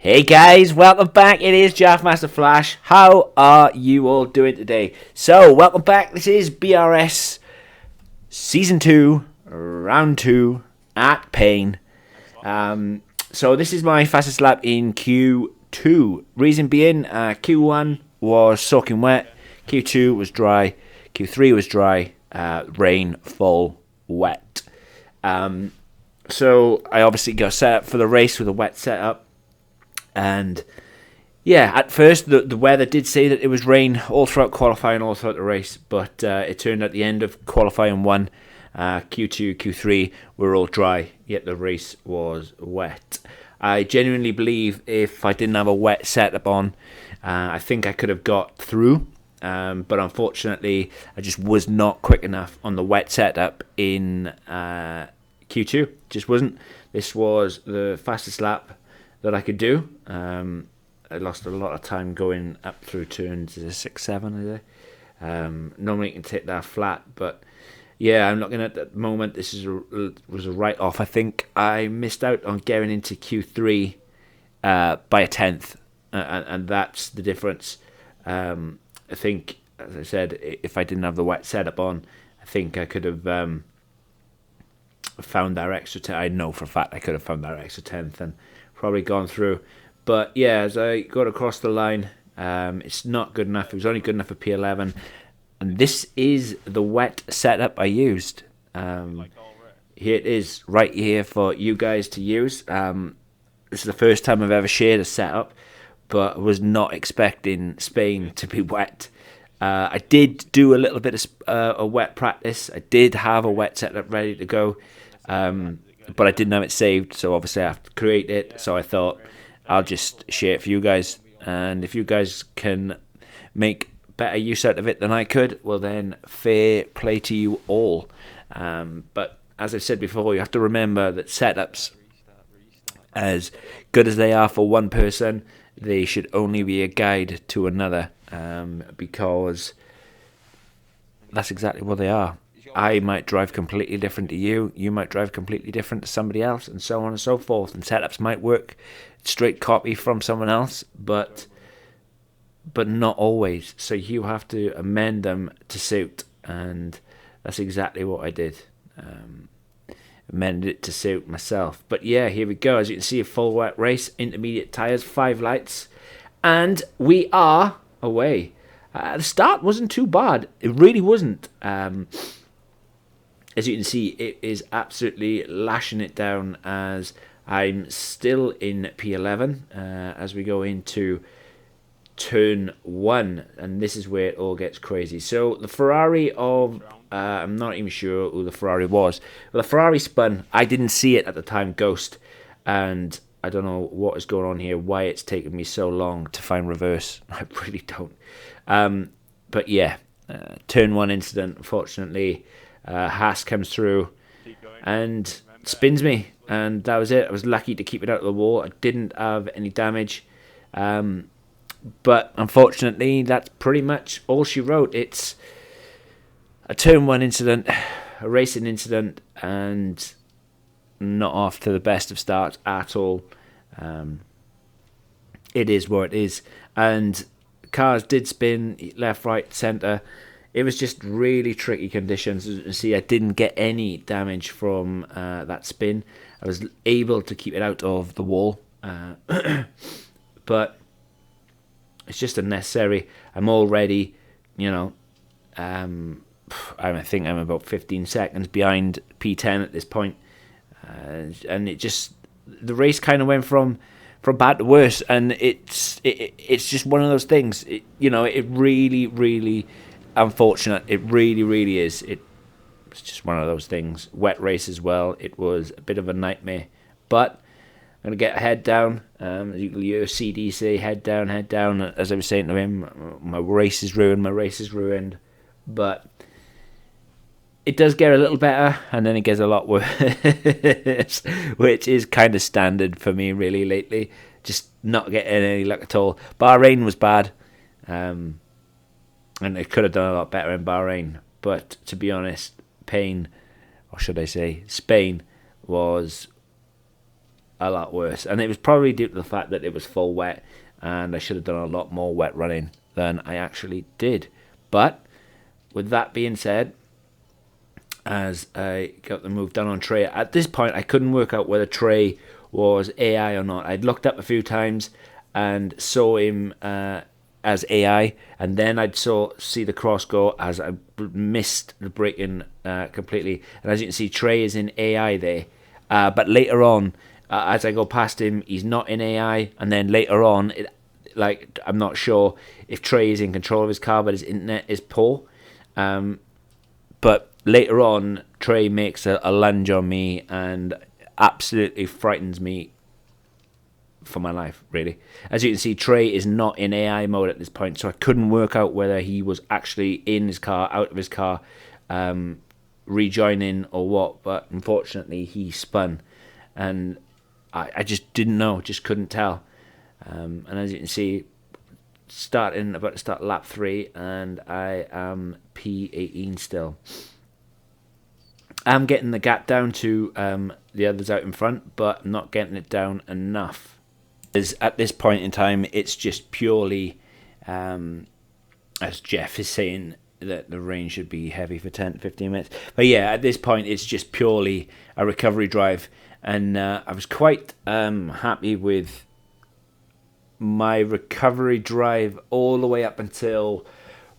Hey guys, welcome back. It is Jafmasterflash. How are you all doing today? So, welcome back. This is BRS Season 2, Round 2 at Payne. So, this is my fastest lap in Q2. Reason being, Q1 was soaking wet, Q2 was dry, Q3 was dry, rain, fall, wet. So, I obviously got set up for the race with a wet setup. And yeah, at first the weather did say that it was rain all throughout qualifying, all throughout the race, but it turned at the end of qualifying 1, Q2, Q3 were all dry, yet the race was wet. I genuinely believe if I didn't have a wet setup on, I think I could have got through, but unfortunately I just was not quick enough on the wet setup in Q2. Just wasn't. This was the fastest lap that I could do. I lost a lot of time going up through turns 6, 7. Normally you can take that flat, but yeah, I'm looking at that moment. This was a write-off. I think I missed out on getting into Q3 by a tenth, and that's the difference. I think, as I said, if I didn't have the wet setup on, I think I could have found that extra tenth. I know for a fact I could have found that extra tenth and probably gone through. But yeah, as I got across the line, it's not good enough. It was only good enough for P11, and this is the wet setup I used. Here it is, right here for you guys to use. This is the first time I've ever shared a setup, but I was not expecting Spain to be wet. I did do a little bit of a wet practice. I did have a wet setup ready to go, but I didn't have it saved, so obviously I have to create it. So I thought I'll just share it for you guys, and if you guys can make better use out of it than I could, well then fair play to you all. But as I've said before, you have to remember that setups, as good as they are for one person, they should only be a guide to another, because that's exactly what they are. I might drive completely different to you, you might drive completely different to somebody else, and so on and so forth. And setups might work straight copy from someone else, but not always. So you have to amend them to suit, and that's exactly what I did. Amended it to suit myself. But yeah, here we go. As you can see, a full wet race, intermediate tyres, 5 lights, and we are away. The start wasn't too bad. It really wasn't. As you can see, it is absolutely lashing it down as I'm still in P11 as we go into turn 1, and this is where it all gets crazy. So the Ferrari of, I'm not even sure who the Ferrari was. Well, the Ferrari spun. I didn't see it at the time, Ghost, and I don't know what is going on here, why it's taken me so long to find reverse. I really don't. But yeah, turn 1 incident, unfortunately. Haas comes through and spins me, and that was it. I was lucky to keep it out of the wall. I didn't have any damage, but unfortunately that's pretty much all she wrote. It's a turn 1 incident, a racing incident, and not off to the best of starts at all. It is what it is, and cars did spin left, right, centre. It was just really tricky conditions. As you can see, I didn't get any damage from that spin. I was able to keep it out of the wall. But it's just unnecessary. I'm already, I think I'm about 15 seconds behind P10 at this point. And it just, the race kind of went from bad to worse. And it's just one of those things. It really, really... unfortunate. It really, really is. It's just one of those things. Wet race as well. It was a bit of a nightmare. But I'm going to get head down. As you can hear CD say, head down, head down. As I was saying to him, my race is ruined. But it does get a little better, and then it gets a lot worse, which is kind of standard for me really lately. Just not getting any luck at all. Bahrain was bad. And they could have done a lot better in Bahrain. But to be honest, Spain was a lot worse. And it was probably due to the fact that it was full wet, and I should have done a lot more wet running than I actually did. But with that being said, as I got the move done on Trey, at this point I couldn't work out whether Trey was AI or not. I'd looked up a few times and saw him as AI, and then I'd see the cross go as I missed the braking completely. And as you can see, Trey is in AI there, but later on, as I go past him, he's not in AI, and then later on, I'm not sure if Trey is in control of his car, but his internet is poor. But later on, Trey makes a lunge on me and absolutely frightens me for my life, really. As you can see, Trey is not in AI mode at this point, so I couldn't work out whether he was actually in his car, out of his car, rejoining or what, but unfortunately he spun, and I just didn't know, just couldn't tell. And as you can see, about to start lap 3, and I am P18 still. I'm getting the gap down to the others out in front, but I'm not getting it down enough. As at this point in time, it's just purely, as Jeff is saying, that the rain should be heavy for 10 to 15 minutes. But yeah, at this point, it's just purely a recovery drive. And I was quite happy with my recovery drive all the way up until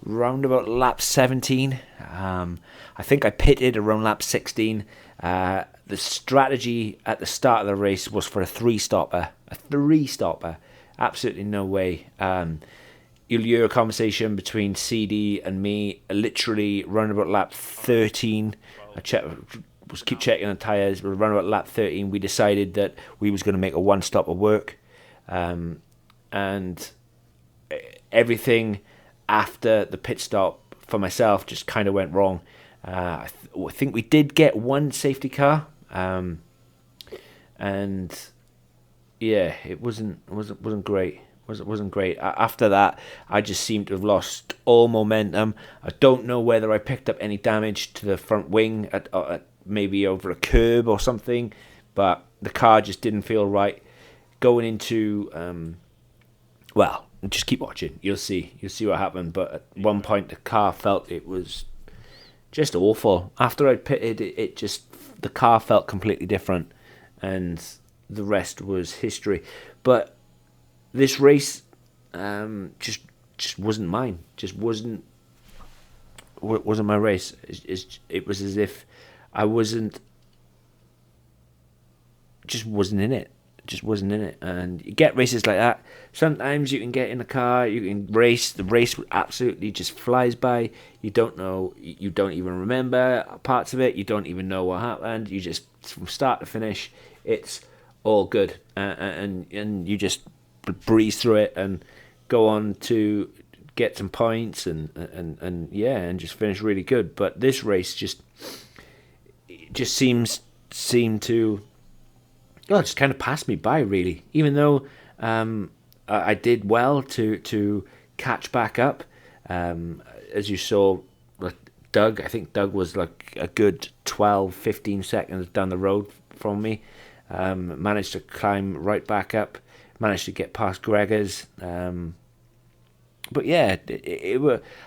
round about lap 17. I think I pitted around lap 16. The strategy at the start of the race was for a three-stopper. Absolutely no way. You'll hear a conversation between CD and me literally round about lap 13. Keep checking the tyres. But around about lap 13, we decided that we was going to make a one-stopper work. And everything after the pit stop for myself just kind of went wrong. I think we did get one safety car, and yeah, it wasn't great. Wasn't great. After that, I just seemed to have lost all momentum. I don't know whether I picked up any damage to the front wing at maybe over a curb or something, but the car just didn't feel right. Going into well, just keep watching. You'll see what happened. But at one point, the car felt it was just awful. After I pitted, the car felt completely different, and the rest was history. But this race just wasn't mine. Just wasn't my race. It was as if I wasn't in it. Just wasn't in it. And you get races like that. Sometimes you can get in a car, you can race. The race absolutely just flies by. You don't know. You don't even remember parts of it. You don't even know what happened. You just, from start to finish, it's all good, and you just breeze through it and go on to get some points and just finish really good. But this race just seemed to just kind of passed me by, really. Even though I did well to catch back up, as you saw, like Doug. I think Doug was like a good 12-15 seconds down the road from me. Managed to climb right back up, managed to get past Gregor's. But yeah,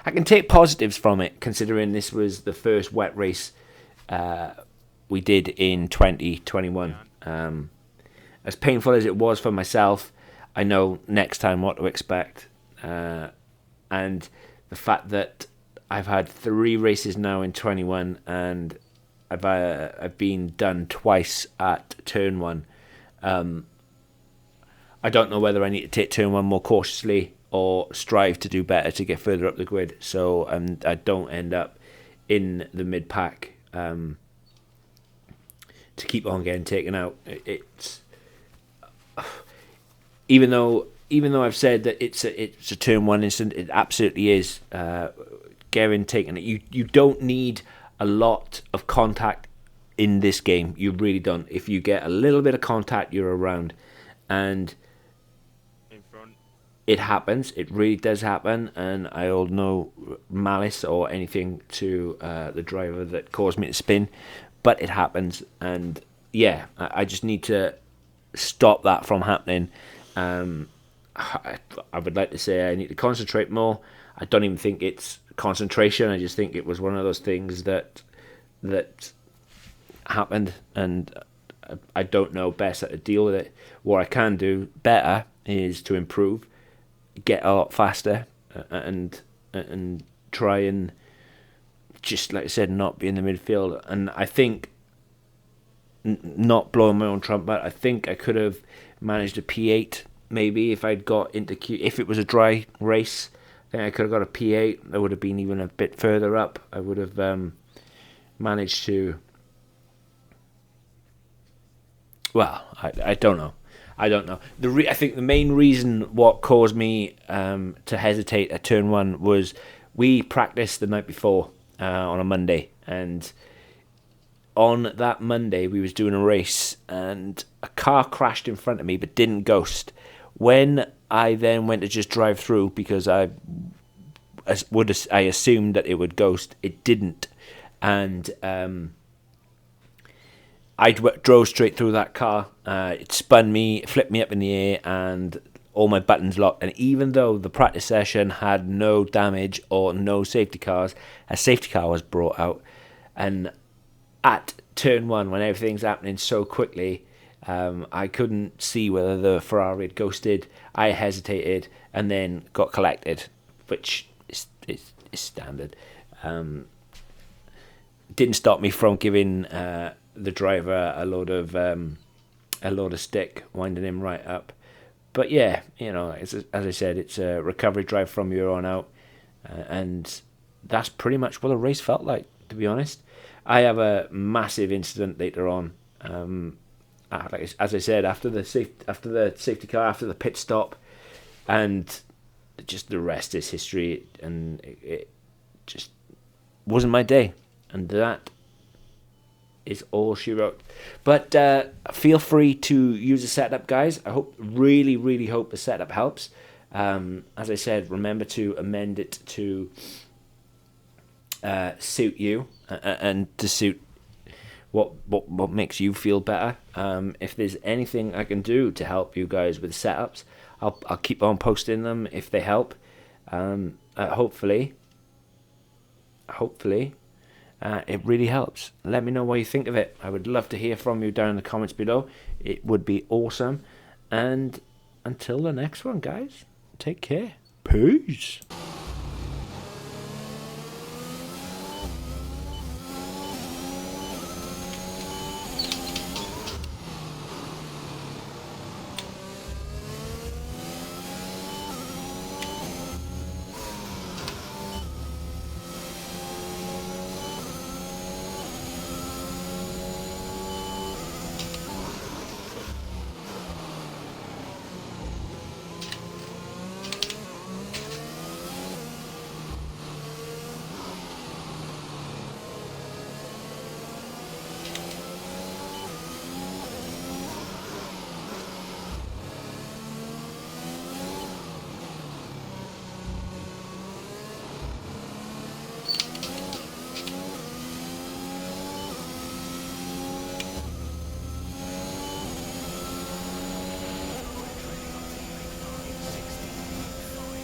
I can take positives from it, considering this was the first wet race we did in 2021. As painful as it was for myself, I know next time what to expect. And the fact that I've had 3 races now in 21, and I've been done twice at turn 1. I don't know whether I need to take turn 1 more cautiously or strive to do better to get further up the grid, so I don't end up in the mid pack to keep on getting taken out. It's even though I've said that it's a turn 1 incident, it absolutely is. Getting taken, you don't need a lot of contact in this game. You really don't. If you get a little bit of contact, you're around, and it happens. It really does happen, and I hold no malice or anything to the driver that caused me to spin, but it happens. And yeah, I just need to stop that from happening. I would like to say I need to concentrate more. I don't even think it's concentration. I just think it was one of those things that happened, and I don't know best how to deal with it. What I can do better is to improve, get a lot faster, and try and, just like I said, not be in the midfield. And I think, not blowing my own trumpet, I think I could have managed a P8 maybe if I'd got into if it was a dry race. I think I could have got a P8. I would have been even a bit further up. I would have managed to. Well, I don't know. I don't know. I think the main reason what caused me to hesitate at turn 1 was we practiced the night before on a Monday, and on that Monday we was doing a race, and a car crashed in front of me but didn't ghost. When I then went to just drive through, because I assumed that it would ghost, it didn't, and I drove straight through that car. It spun me, flipped me up in the air, and all my buttons locked. And even though the practice session had no damage or no safety cars, a safety car was brought out. And at turn 1, when everything's happening so quickly, I couldn't see whether the Ferrari had ghosted. I hesitated and then got collected, which is standard. Didn't stop me from giving the driver a load of stick, winding him right up. But yeah, as I said, it's a recovery drive from here on out, and that's pretty much what the race felt like, to be honest. I have a massive incident later on. As I said, after the safety car, after the pit stop, and just the rest is history. And it just wasn't my day, and that is all she wrote. But feel free to use the setup, guys. I really hope the setup helps. As I said, remember to amend it to suit you and to suit what makes you feel better. If there's anything I can do to help you guys with setups, I'll keep on posting them if they help. Hopefully it really helps. Let me know what you think of it. I would love to hear from you down in the comments below. It would be awesome. And until the next one, guys, take care. Peace.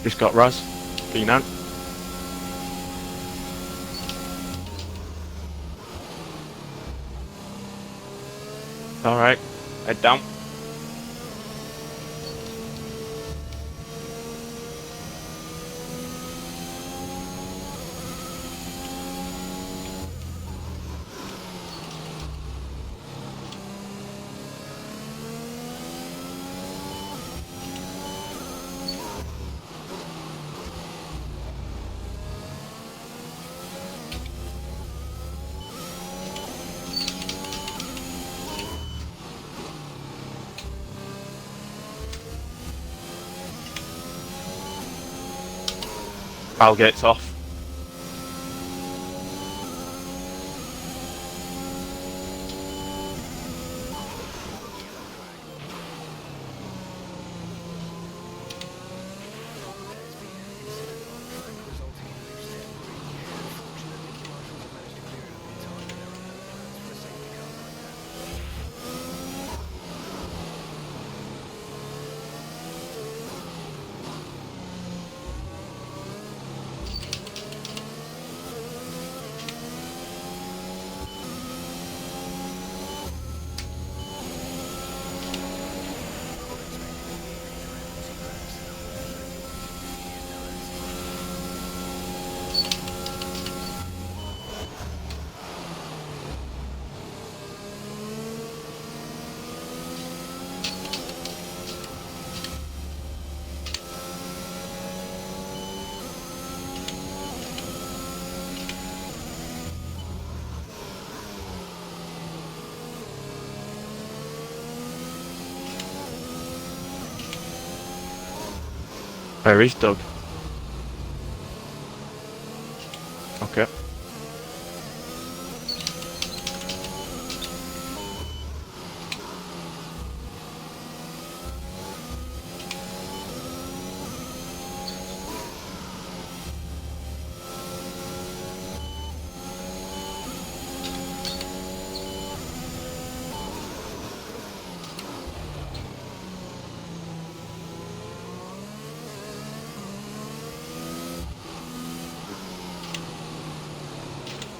Just got Raz. Do you know? Alright, head down. Power gates off. Where is Doug? Okay.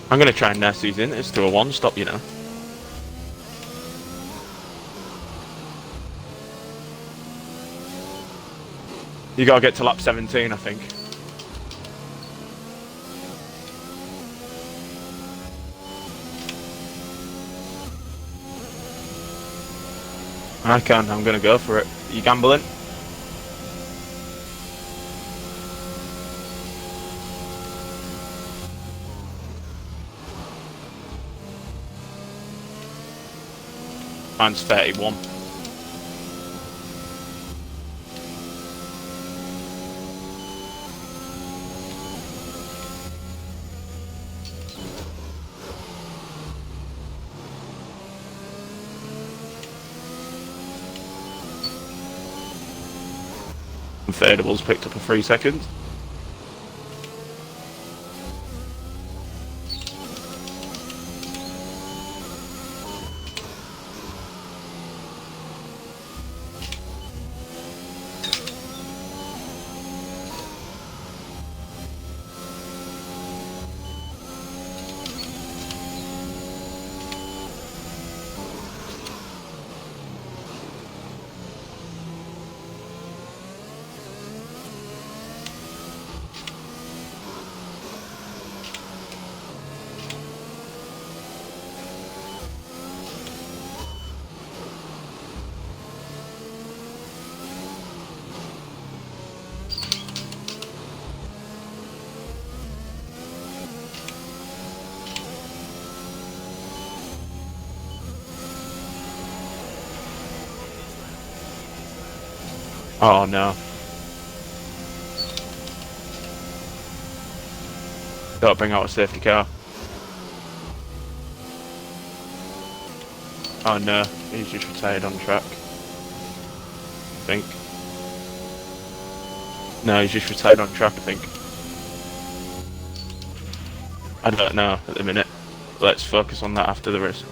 I'm gonna try and nest these in. It's to a one-stop, you know. You gotta get to lap 17, I think. I can. I'm gonna go for it. You gambling? Mine's 31. And Fadable's picked up a 3 seconds. Oh no. Gotta bring out a safety car. Oh no, he's just retired on track. I think. No, he's just retired on track, I think. I don't know at the minute. Let's focus on that after the race.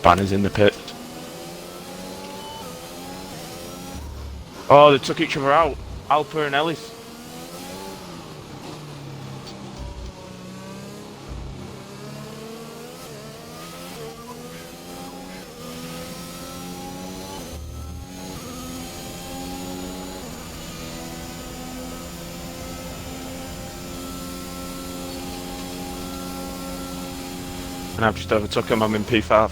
Banner's in the pit. Oh, they took each other out. Alper and Ellis. And I've just overtook him. I'm in P5.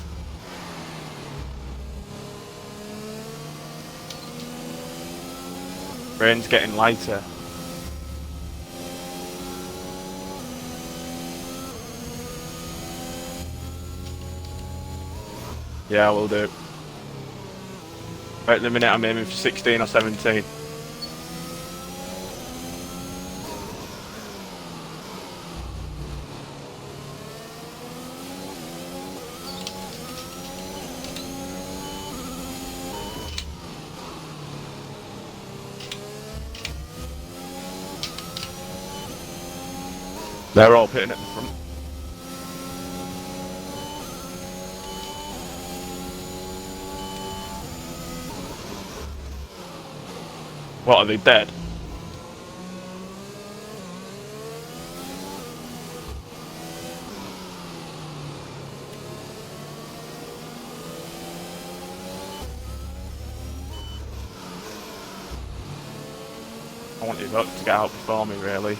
Rain's getting lighter. Yeah, I will do. Right at the minute I'm aiming for 16 or 17. They're all pitting at the front. What, are they dead? I wanted Hook to get out before me, really.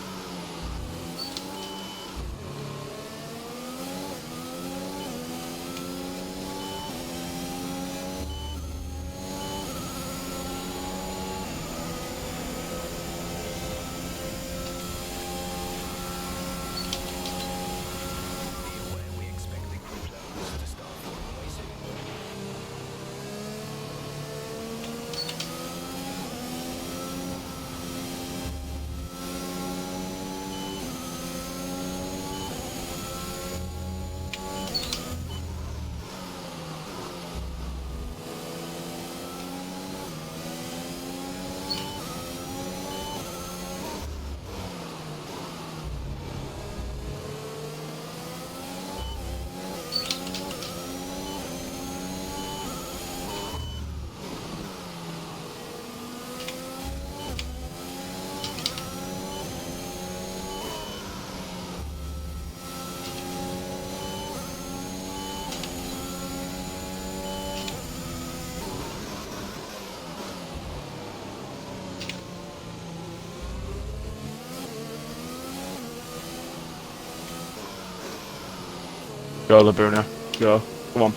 Go, Laguna. Go. Come on.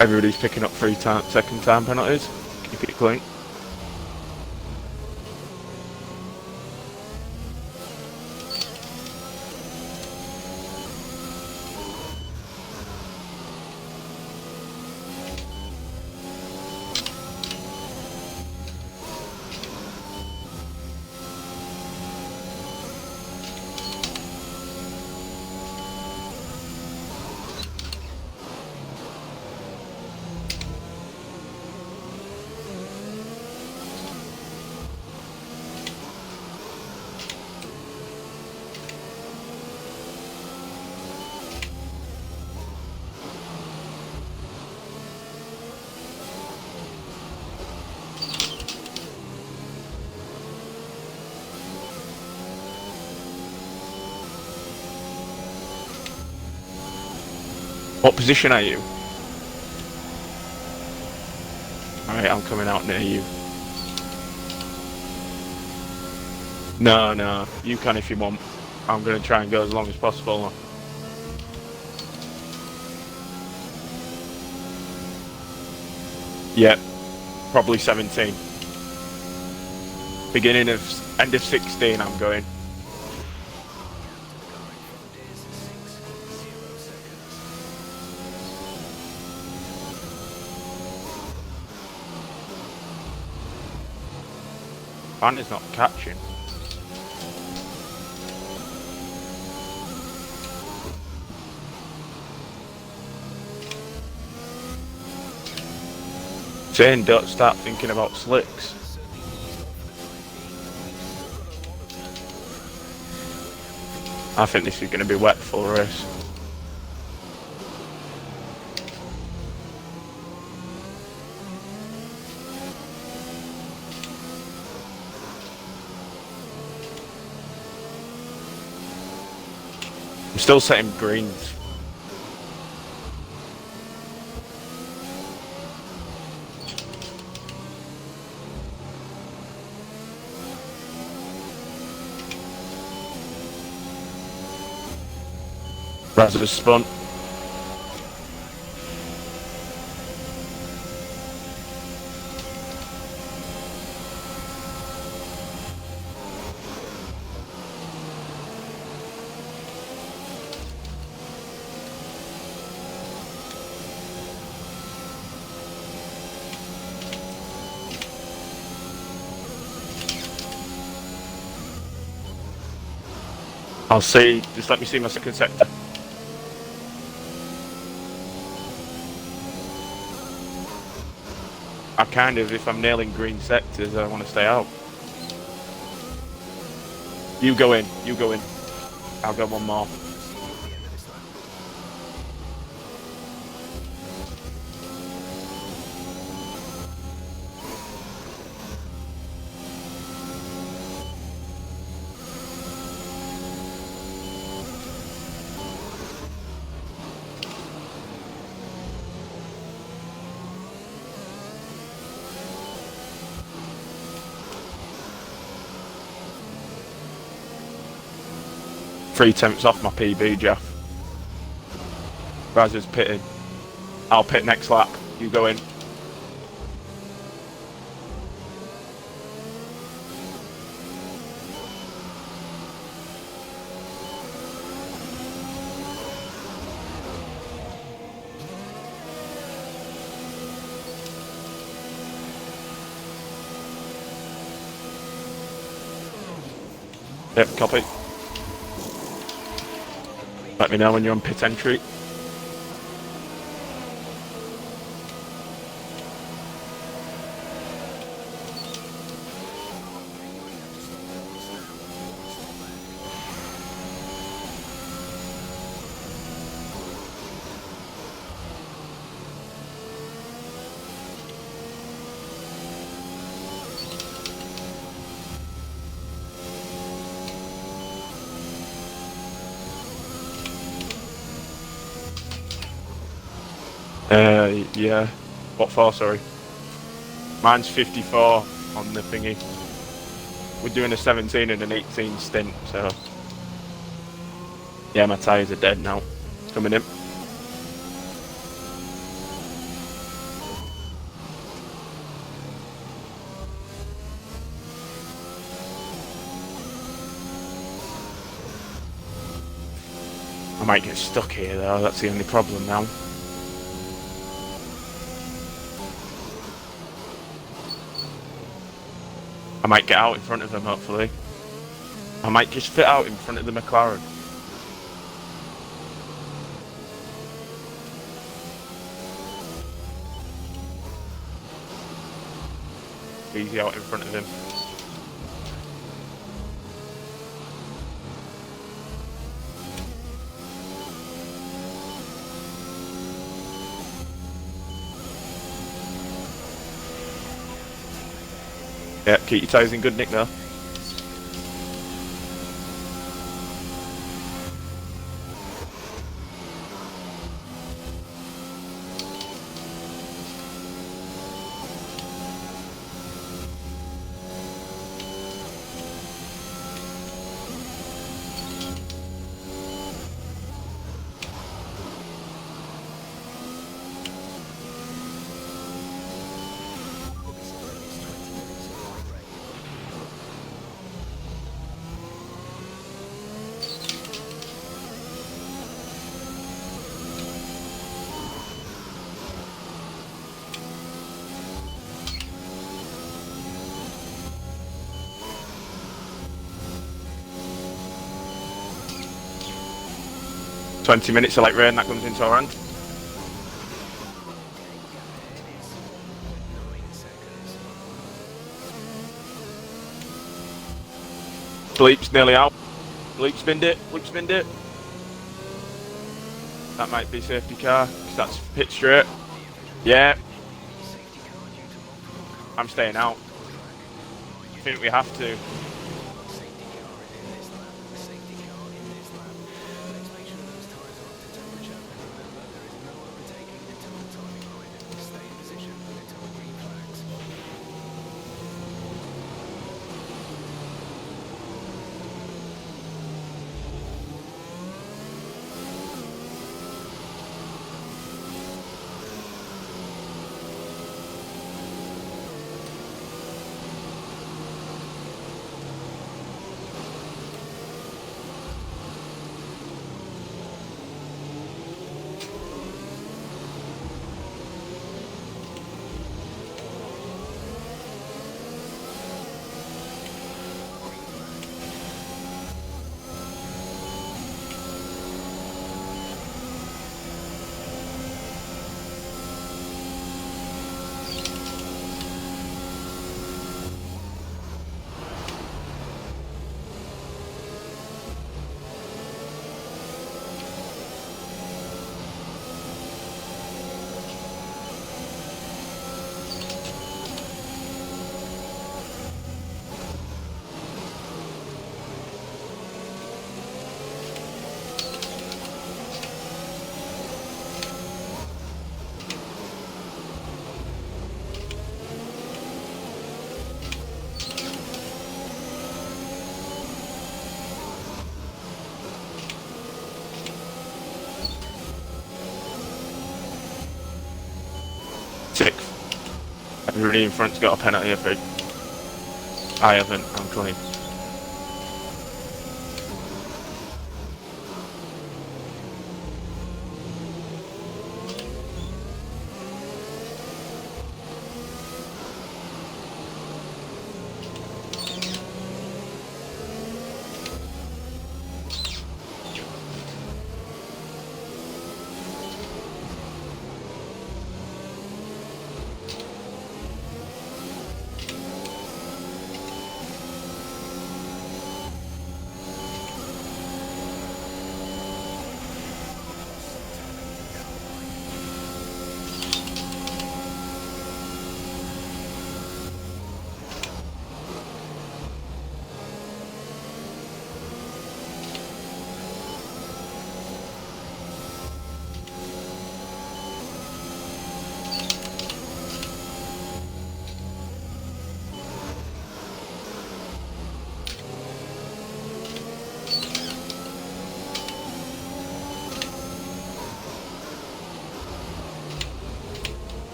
Everybody's picking up second time penalties. Keep it clean. What position are you? Alright, I'm coming out near you. No, you can if you want. I'm going to try and go as long as possible. Yep, probably 17. End of 16 I'm going. Van is not catching. Saying don't start thinking about slicks. I think this is going to be wet full race. I'm still setting greens. Razor spun. I'll see. Just let me see my second sector. I kind of, if I'm nailing green sectors, I want to stay out. You go in. You go in. I'll go one more. Three tenths off my PB, Jeff. Raz is pitting. I'll pit next lap. You go in. Yep, copy. Let me know when you're on pit entry. Yeah. What for, sorry? Mine's 54 on the thingy. We're doing a 17 and an 18 stint, so... Yeah, my tyres are dead now. It's coming in. I might get stuck here though, that's the only problem now. I might get out in front of them, hopefully. I might just fit out in front of the McLaren. Easy out in front of him. Yeah, keep your toes in good nick though. "20 minutes of light rain that comes into our hand." Bleep's nearly out. Bleep spinned it. Bleep spinned it. That might be safety car, 'cause that's pit straight. Yeah. I'm staying out. I think we have to. Everybody in front's got a penalty, I think. I haven't, I'm trying.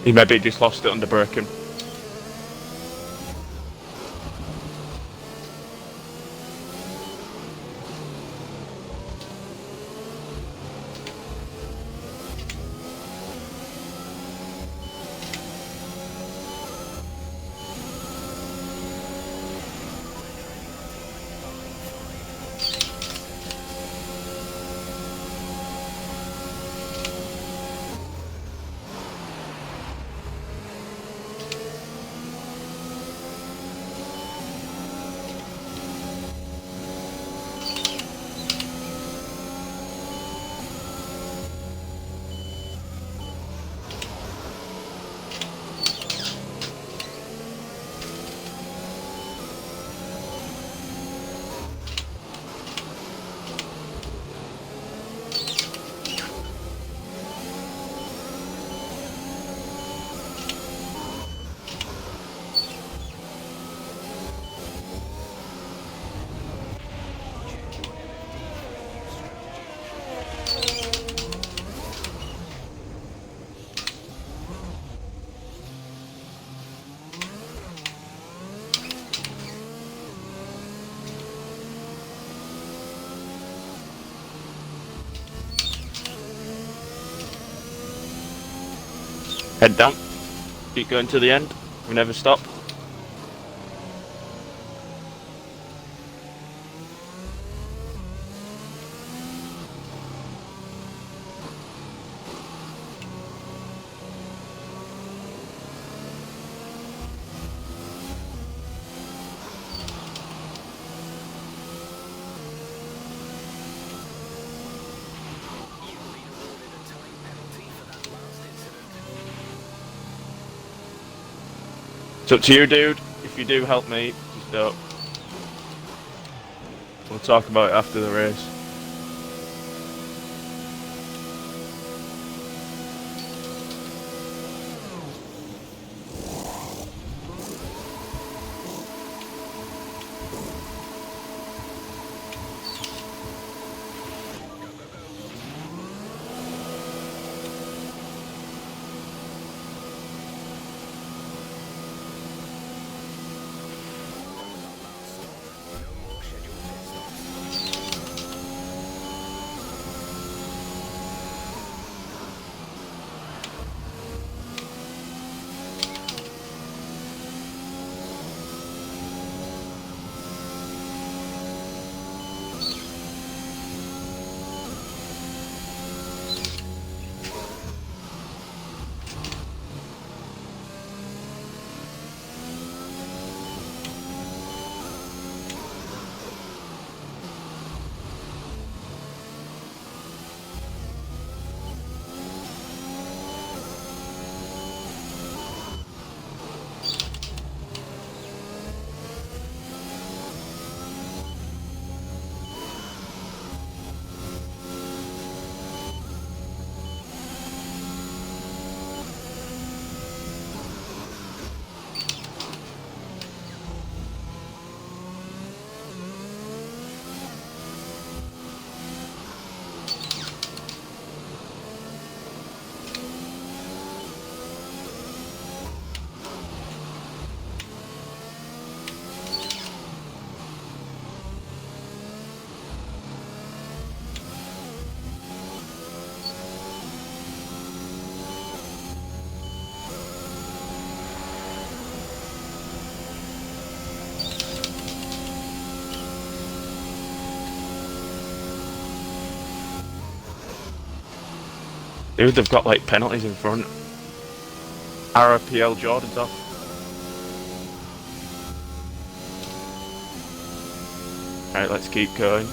He maybe just lost it under braking. Head down. Keep going to the end. We never stop. It's up to you, dude. If you do help me, just don't. We'll talk about it after the race. Dude, they've got like penalties in front. RPL Jordan's off. Alright, let's keep going.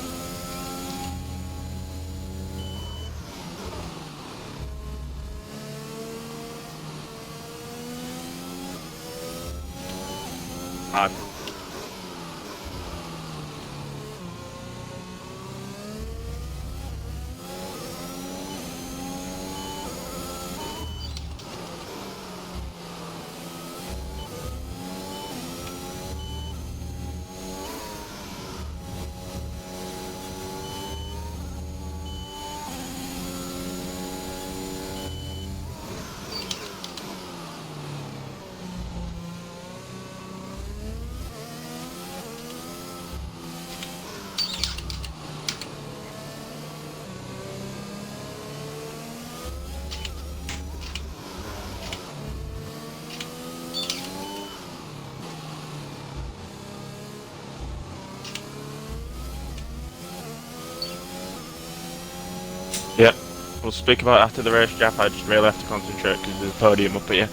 Yep, we'll speak about it after the race, Jaff. I just really have to concentrate because there's a podium up here.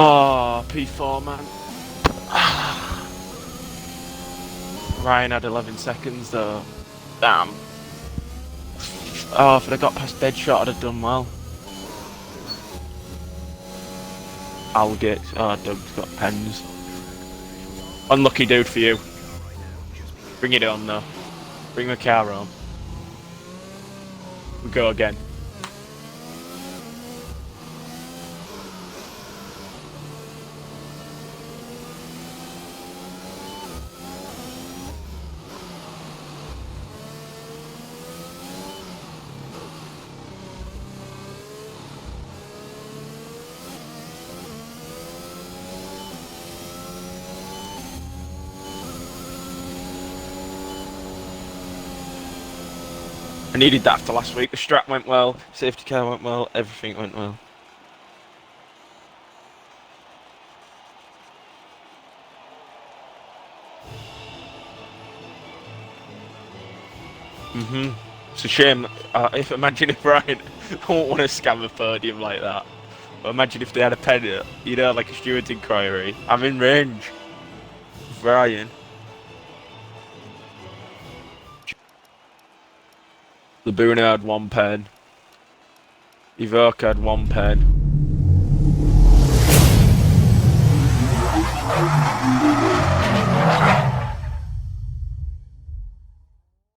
Oh, P4, man. Ryan had 11 seconds though. Damn. Oh, if I'd have got past Deadshot, I'd have done well. Algate. Oh, Doug's got pens. Unlucky dude for you. Bring it on though. Bring the car on. We go again. I needed that after last week. The strap went well, safety car went well, everything went well. It's a shame. Imagine if Ryan, I won't want to scam a podium like that. But imagine if they had a pen, you know, like a Stewart inquiry. I'm in range. Ryan. Laguna had 1 pen. Evoca had 1 pen.